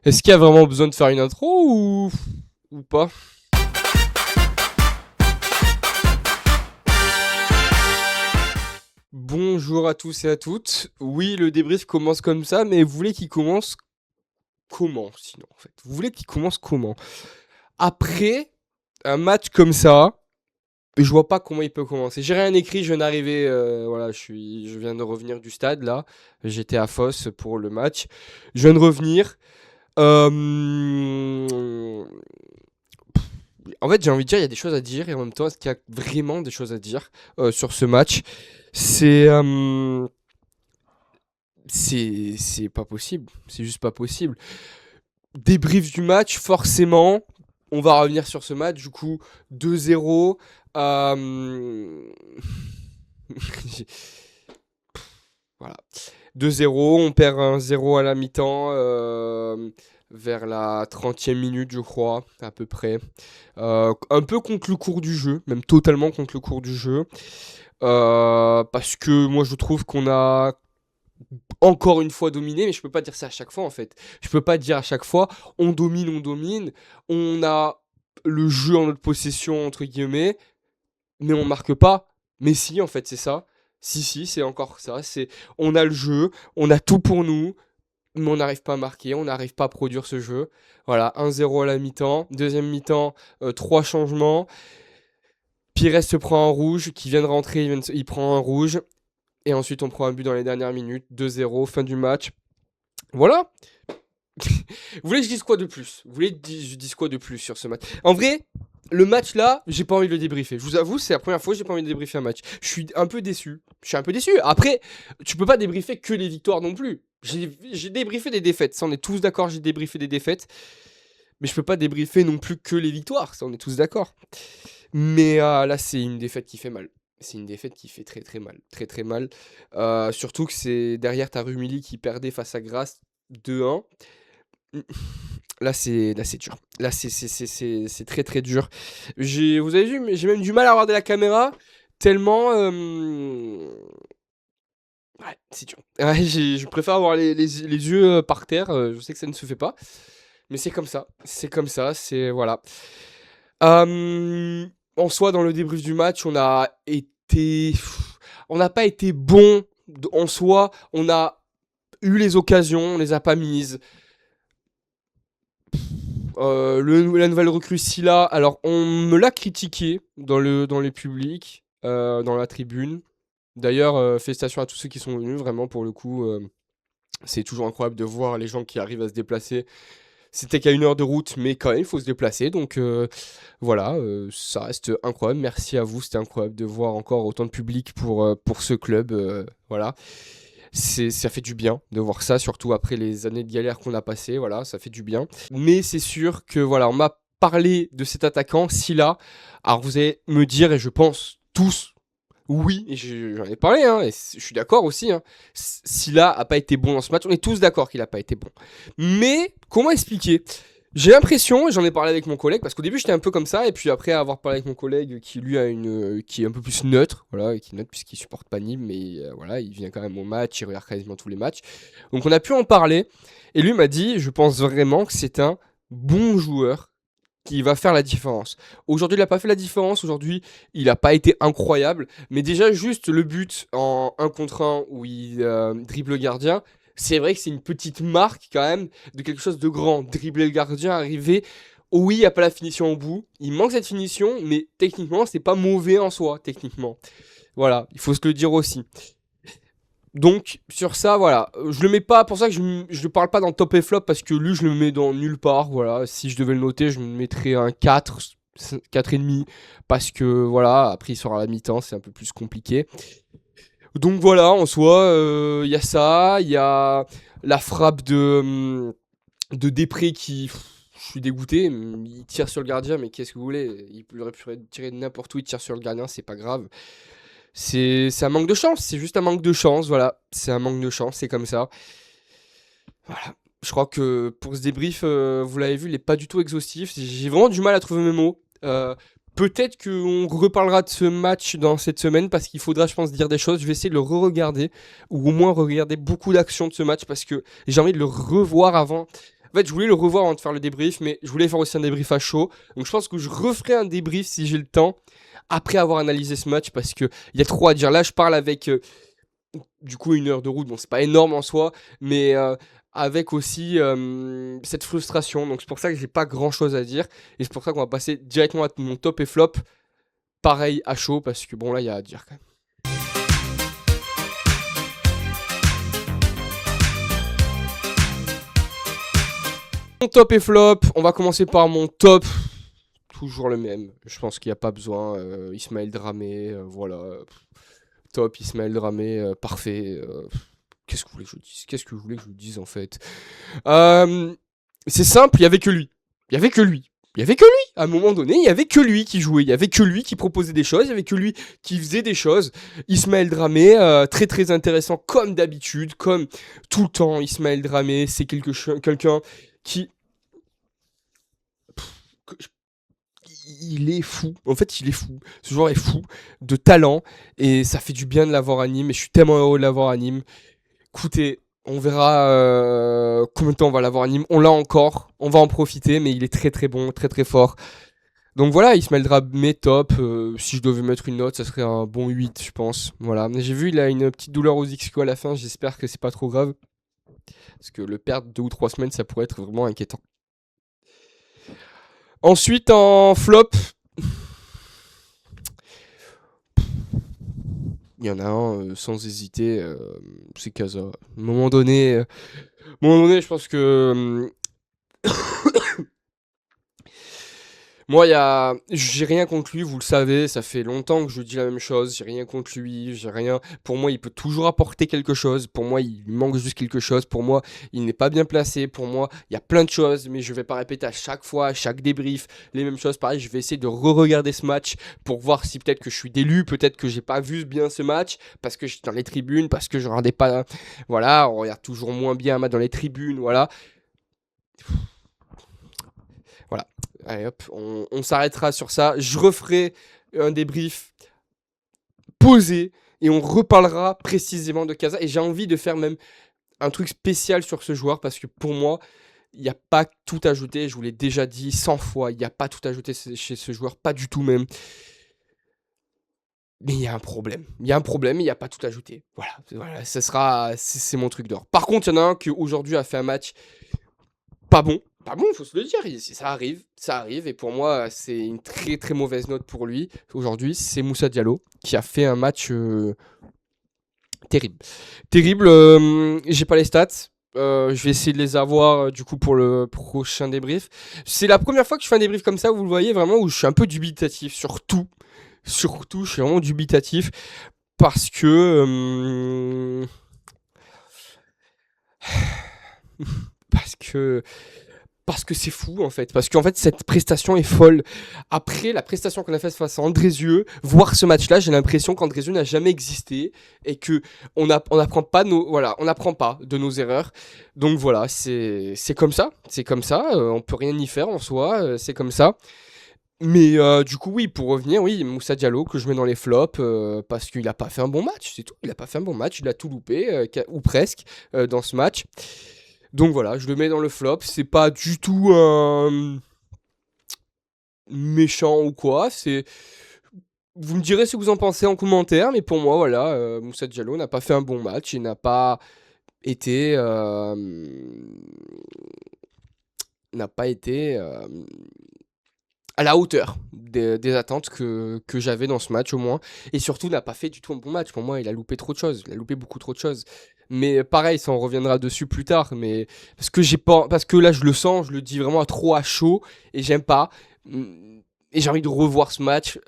Est-ce qu'il y a vraiment besoin de faire une intro ou pas? Bonjour à tous et à toutes. Oui, le débrief commence comme ça, mais vous voulez qu'il commence comment sinon en fait? Vous voulez qu'il commence comment? Après un match comme ça, je vois pas comment il peut commencer. J'ai rien écrit, je viens d'arriver, voilà, je viens de revenir du stade là. J'étais à Foss pour le match. Je viens de revenir. Euh, En fait, j'ai envie de dire, il y a des choses à dire, et en même temps, est-ce qu'il y a vraiment des choses à dire sur ce match? C'est c'est pas possible, c'est juste pas possible. Débrief du match, forcément, on va revenir sur ce match, du coup, 2-0. J'ai- Voilà. 2-0, on perd 1-0 à la mi-temps, vers la 30e minute, je crois, à peu près. Un peu contre le cours du jeu, même totalement contre le cours du jeu. Parce que moi, je trouve qu'on a encore une fois dominé, mais je peux pas dire ça à chaque fois, en fait. Je peux pas dire à chaque fois, on domine, on a le jeu en notre possession, entre guillemets, mais on marque pas. Mais si, en fait, c'est ça. Si, c'est encore ça. C'est, on a le jeu, on a tout pour nous, mais on n'arrive pas à marquer, on n'arrive pas à produire ce jeu. Voilà, 1-0 à la mi-temps. Deuxième mi-temps, 3 changements. Pires se prend un rouge, qui vient de rentrer, il prend un rouge. Et ensuite, on prend un but dans les dernières minutes. 2-0, fin du match. Voilà. Vous voulez que je dise quoi de plus? Vous voulez que je dise quoi de plus sur ce match? En vrai, le match là, j'ai pas envie de le débriefer. Je vous avoue, c'est la première fois que j'ai pas envie de débriefer un match. Je suis un peu déçu. Je suis un peu déçu. Après, tu peux pas débriefer que les victoires non plus. J'ai débriefé des défaites. Ça, on est tous d'accord, j'ai débriefé des défaites. Mais je peux pas débriefer non plus que les victoires. Ça, on est tous d'accord. Mais là, c'est une défaite qui fait mal. C'est une défaite qui fait très très mal. Très très mal. Surtout que c'est derrière, t'as Rumilly qui perdait face à Grasse 2-1. Là, c'est dur. Là, c'est très très dur. Vous avez vu, mais j'ai même du mal à regarder la caméra, tellement. Ouais, c'est dur. Ouais, je préfère avoir les yeux par terre. Je sais que ça ne se fait pas. Mais c'est comme ça. C'est comme ça. C'est. Voilà. En soi, dans le débrief du match, on a été. On n'a pas été bon en soi. On a eu les occasions, on les a pas mises. La nouvelle recrue Silla, alors on me l'a critiqué dans les publics, dans la tribune. D'ailleurs, félicitations à tous ceux qui sont venus, vraiment pour le coup, c'est toujours incroyable de voir les gens qui arrivent à se déplacer. C'était qu'à 1 heure de route, mais quand même, il faut se déplacer. Donc voilà, ça reste incroyable. Merci à vous, c'était incroyable de voir encore autant de public pour ce club. Voilà. Ça fait du bien de voir ça, surtout après les années de galère qu'on a passées, voilà, ça fait du bien. Mais c'est sûr que voilà, on m'a parlé de cet attaquant, Silla. Alors vous allez me dire, et je pense tous, oui, et j'en ai parlé, hein, et je suis d'accord aussi, hein, Silla a pas été bon dans ce match, on est tous d'accord qu'il a pas été bon. Mais comment expliquer? J'ai l'impression, et j'en ai parlé avec mon collègue, parce qu'au début j'étais un peu comme ça, et puis après avoir parlé avec mon collègue qui lui qui est un peu plus neutre, voilà, qui est neutre puisqu'il supporte pas Nîmes, mais voilà, il vient quand même au match, il regarde quasiment tous les matchs. Donc on a pu en parler, et lui m'a dit, je pense vraiment que c'est un bon joueur qui va faire la différence. Aujourd'hui, il n'a pas fait la différence, aujourd'hui, il n'a pas été incroyable, mais déjà juste le but en 1 contre 1 où il dribble le gardien, c'est vrai que c'est une petite marque quand même de quelque chose de grand. Dribbler le gardien, arriver. Oui, il n'y a pas la finition au bout. Il manque cette finition, mais techniquement, c'est pas mauvais en soi, techniquement. Voilà, il faut se le dire aussi. Donc, sur ça, voilà. Je le mets pas, pour ça que je le parle pas dans top et flop, parce que lui, je le mets dans nulle part. Voilà, si je devais le noter, je me mettrais un 4, 4,5. Parce que, voilà, après, il sera à la mi-temps, c'est un peu plus compliqué. Donc voilà, en soi, il y a ça, il y a la frappe de Després qui... Je suis dégoûté, il tire sur le gardien, mais qu'est-ce que vous voulez? Il aurait pu tirer de n'importe où, il tire sur le gardien, c'est pas grave. C'est un manque de chance, c'est juste un manque de chance, voilà. C'est un manque de chance, c'est comme ça. Voilà. Je crois que pour ce débrief, vous l'avez vu, il est pas du tout exhaustif. J'ai vraiment du mal à trouver mes mots. Peut-être qu'on reparlera de ce match dans cette semaine parce qu'il faudra, je pense, dire des choses. Je vais essayer de le re-regarder ou au moins regarder beaucoup d'actions de ce match parce que j'ai envie de le revoir avant En fait, je voulais le revoir avant de faire le débrief, mais je voulais faire aussi un débrief à chaud. Donc je pense que je referai un débrief si j'ai le temps, après avoir analysé ce match, parce qu'il y a trop à dire. Là, je parle avec, du coup, 1 heure de route. Bon, c'est pas énorme en soi, mais avec aussi cette frustration. Donc c'est pour ça que j'ai pas grand-chose à dire. Et c'est pour ça qu'on va passer directement à mon top et flop. Pareil à chaud, parce que bon, là, il y a à dire quand même. Mon top et flop, on va commencer par mon top. Toujours le même. Je pense qu'il n'y a pas besoin. Ismaël Dramé, voilà. Top, Ismaël Dramé, parfait. Qu'est-ce que vous voulez que je dise? Qu'est-ce que vous voulez que je vous dise en fait? C'est simple, il n'y avait que lui. Il n'y avait que lui. Il n'y avait que lui. À un moment donné, il n'y avait que lui qui jouait. Il n'y avait que lui qui proposait des choses. Il n'y avait que lui qui faisait des choses. Ismaël Dramé, très très intéressant comme d'habitude, comme tout le temps. Ismaël Dramé, c'est quelqu'un qui... Il est fou. En fait, il est fou. Ce joueur est fou, de talent, et ça fait du bien de l'avoir à Nîmes. Et je suis tellement heureux de l'avoir à Nîmes. Écoutez, on verra combien de temps on va l'avoir à Nîmes. On l'a encore, on va en profiter, mais il est très très bon, très très fort. Donc voilà, Ismaël Dramé, top. Si je devais mettre une note, ça serait un bon 8, je pense. Voilà. J'ai vu, il a une petite douleur aux ischio à la fin. J'espère que c'est pas trop grave. Parce que le perdre 2 ou 3 semaines, ça pourrait être vraiment inquiétant. Ensuite, en flop, il y en a un sans hésiter, c'est Casa. À un moment donné, je pense que moi, j'ai rien contre lui, vous le savez, ça fait longtemps que je dis la même chose, j'ai rien contre lui, j'ai rien... Pour moi, il peut toujours apporter quelque chose, pour moi, il lui manque juste quelque chose, pour moi, il n'est pas bien placé, pour moi, il y a plein de choses, mais je vais pas répéter à chaque fois, à chaque débrief, les mêmes choses. Pareil, je vais essayer de re-regarder ce match pour voir si peut-être que je suis délu, peut-être que j'ai pas vu bien ce match, parce que j'étais dans les tribunes, parce que je regardais pas... Voilà, on regarde toujours moins bien un match dans les tribunes, voilà. Voilà. Allez hop, on s'arrêtera sur ça. Je referai un débrief posé et on reparlera précisément de Casa. Et j'ai envie de faire même un truc spécial sur ce joueur parce que pour moi, il n'y a pas tout ajouté. Je vous l'ai déjà dit 100 fois, il n'y a pas tout ajouté chez ce joueur, pas du tout même. Mais il y a un problème. Il y a un problème, il n'y a pas tout ajouté. Voilà, c'est mon truc d'or. Par contre, il y en a un qui aujourd'hui a fait un match pas bon. Pas bon, faut se le dire, ça arrive, et pour moi, c'est une très très mauvaise note pour lui. Aujourd'hui, c'est Moussa Diallo, qui a fait un match terrible. Terrible, j'ai pas les stats, je vais essayer de les avoir du coup pour le prochain débrief. C'est la première fois que je fais un débrief comme ça, vous le voyez vraiment, où je suis un peu dubitatif, surtout, je suis vraiment dubitatif, parce que... Parce que c'est fou en fait, parce qu'en fait cette prestation est folle. Après la prestation qu'on a faite face à Andrézieux, voir ce match-là, j'ai l'impression qu'Andrézieux n'a jamais existé et que on n'apprend pas de nos erreurs. Donc voilà, c'est comme ça, on peut rien y faire en soi, c'est comme ça. Mais du coup oui, pour revenir, oui, Moussa Diallo que je mets dans les flops parce qu'il a pas fait un bon match, c'est tout. Il a pas fait un bon match, il a tout loupé ou presque dans ce match. Donc voilà, je le mets dans le flop. C'est pas du tout un méchant ou quoi. Vous me direz ce que vous en pensez en commentaire, mais pour moi, voilà, Moussa Diallo n'a pas fait un bon match. Il n'a pas été, à la hauteur des attentes que j'avais dans ce match au moins. Et surtout, n'a pas fait du tout un bon match. Pour moi, il a loupé trop de choses. Il a loupé beaucoup trop de choses. Mais pareil, ça on reviendra dessus plus tard. Mais parce que là, je le sens, je le dis vraiment trop à chaud et j'aime pas. Et j'ai envie de revoir ce match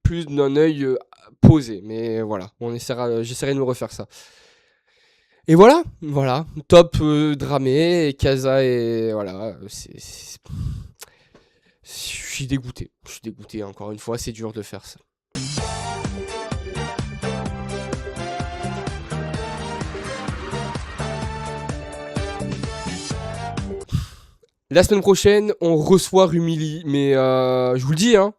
plus d'un œil posé. Mais voilà, j'essaierai de me refaire ça. Et voilà, top Dramé et Casa et voilà, je suis dégoûté. Encore une fois, c'est dur de faire ça. La semaine prochaine, on reçoit Rumilly, mais je vous le dis, hein,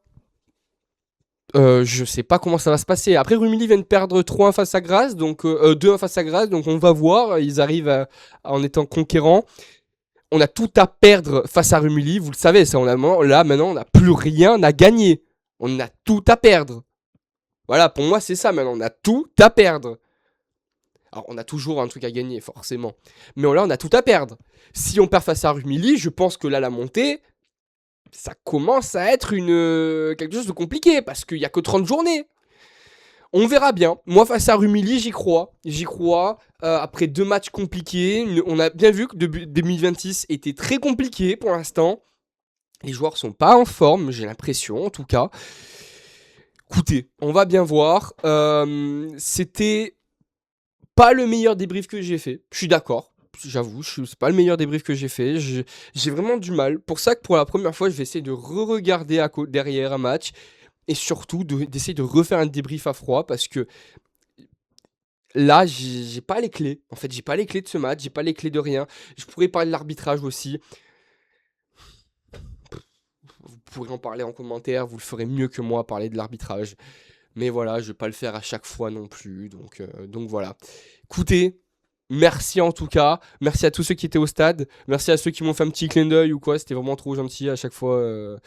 je sais pas comment ça va se passer. Après, Rumilly vient de perdre 3-1 face à Grasse, donc 2-1 face à Grasse, donc on va voir. Ils arrivent en étant conquérants. On a tout à perdre face à Rumilly, vous le savez, ça, là maintenant on n'a plus rien à gagner. On a tout à perdre. Voilà, pour moi c'est ça maintenant, on a tout à perdre. Alors on a toujours un truc à gagner, forcément. Mais là on a tout à perdre. Si on perd face à Rumilly, je pense que là la montée, ça commence à être quelque chose de compliqué, parce qu'il n'y a que 30 journées. On verra bien. Moi, face à Rumilly, j'y crois. J'y crois. Après 2 matchs compliqués, on a bien vu que 2026 était très compliqué pour l'instant. Les joueurs sont pas en forme, j'ai l'impression, en tout cas. Écoutez, on va bien voir. C'était pas le meilleur débrief que j'ai fait. Je suis d'accord. J'avoue, c'est pas le meilleur débrief que j'ai fait. J'ai vraiment du mal. Pour ça que pour la première fois, je vais essayer de re-regarder derrière un match. Et surtout, d'essayer de refaire un débrief à froid. Parce que là, j'ai pas les clés. En fait, j'ai pas les clés de ce match. J'ai pas les clés de rien. Je pourrais parler de l'arbitrage aussi. Vous pourrez en parler en commentaire. Vous le ferez mieux que moi, parler de l'arbitrage. Mais voilà, je vais pas le faire à chaque fois non plus. Donc voilà. Écoutez, merci en tout cas. Merci à tous ceux qui étaient au stade. Merci à ceux qui m'ont fait un petit clin d'œil ou quoi. C'était vraiment trop gentil à chaque fois.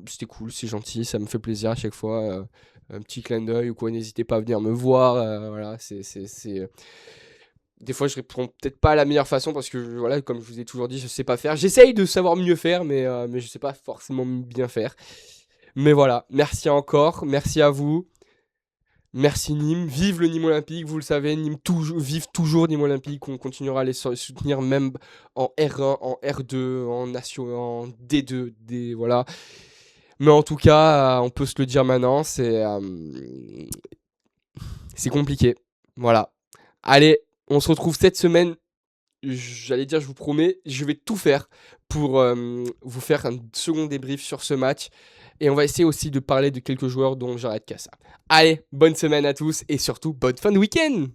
C'était cool, c'est gentil. Ça me fait plaisir à chaque fois. Un petit clin d'œil ou quoi. N'hésitez pas à venir me voir. Voilà, Des fois, je réponds peut-être pas à la meilleure façon parce que, voilà, comme je vous ai toujours dit, je sais pas faire. J'essaye de savoir mieux faire, mais je sais pas forcément bien faire. Mais voilà, merci encore. Merci à vous. Merci Nîmes, vive le Nîmes Olympique, vous le savez, Nîmes vive toujours Nîmes Olympique, on continuera à les soutenir même en R1, en R2, en D2, voilà. Mais en tout cas, on peut se le dire maintenant, c'est compliqué. Voilà. Allez, on se retrouve cette semaine. J'allais dire, je vous promets, je vais tout faire pour vous faire un second débrief sur ce match. Et on va essayer aussi de parler de quelques joueurs dont j'arrête qu'à ça. Allez, bonne semaine à tous et surtout bonne fin de week-end!